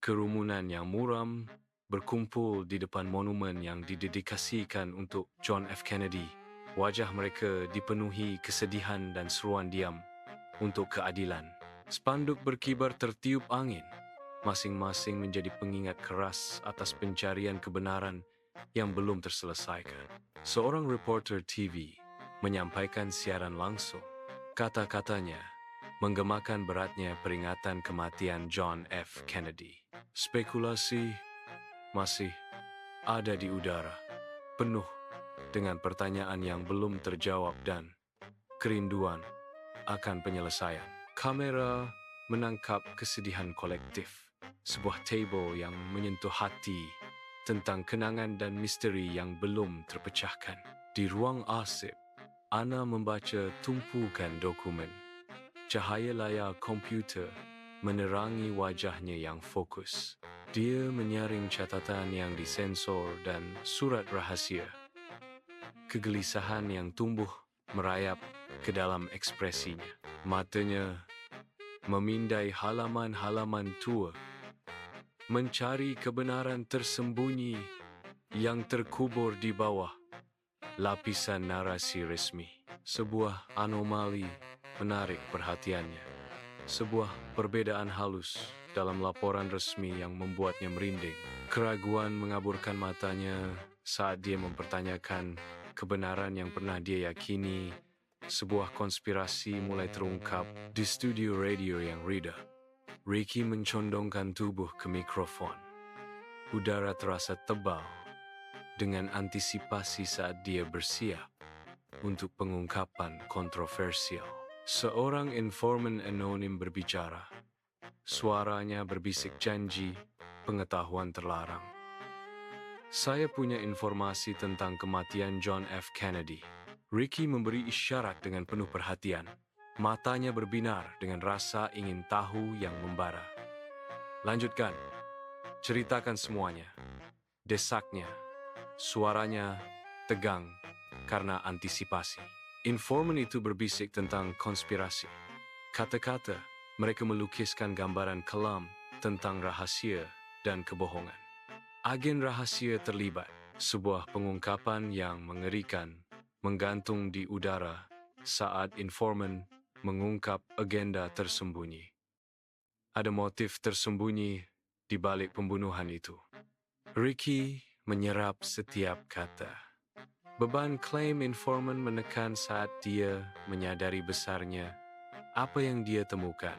Kerumunan yang muram berkumpul di depan monumen yang didedikasikan untuk John F. Kennedy. Wajah mereka dipenuhi kesedihan dan seruan diam untuk keadilan. Spanduk berkibar tertiup angin, masing-masing menjadi pengingat keras atas pencarian kebenaran yang belum terselesaikan. Seorang reporter TV menyampaikan siaran langsung. Kata-katanya menggemakan beratnya peringatan kematian John F. Kennedy. Spekulasi masih ada di udara, penuh dengan pertanyaan yang belum terjawab dan kerinduan akan penyelesaian. Kamera menangkap kesedihan kolektif, sebuah table yang menyentuh hati tentang kenangan dan misteri yang belum terpecahkan. Di ruang arsip, Ana membaca tumpukan dokumen. Cahaya layar komputer menerangi wajahnya yang fokus. Dia menyaring catatan yang disensor dan surat rahasia. Kegelisahan yang tumbuh merayap ke dalam ekspresinya. Matanya memindai halaman-halaman tua, mencari kebenaran tersembunyi yang terkubur di bawah lapisan narasi resmi. Sebuah anomali menarik perhatiannya. Sebuah perbedaan halus dalam laporan resmi yang membuatnya merinding. Keraguan mengaburkan matanya saat dia mempertanyakan kebenaran yang pernah dia yakini. Sebuah konspirasi mulai terungkap di studio radio yang rida. Ricky mencondongkan tubuh ke mikrofon. Udara terasa tebal dengan antisipasi saat dia bersiap untuk pengungkapan kontroversial. Seorang informan anonim berbicara. Suaranya berbisik janji pengetahuan terlarang. Saya punya informasi tentang kematian John F. Kennedy. Ricky memberi isyarat dengan penuh perhatian. Matanya berbinar dengan rasa ingin tahu yang membara. Lanjutkan. Ceritakan semuanya. Desaknya. Suaranya tegang karena antisipasi. Informan itu berbisik tentang konspirasi. Kata-kata mereka melukiskan gambaran kelam tentang rahasia dan kebohongan. Agen rahasia terlibat. Sebuah pengungkapan yang mengerikan menggantung di udara saat informan mengungkap agenda tersembunyi. Ada motif tersembunyi di balik pembunuhan itu. Ricky menyerap setiap kata. Beban klaim informan menekan saat dia menyadari besarnya apa yang dia temukan.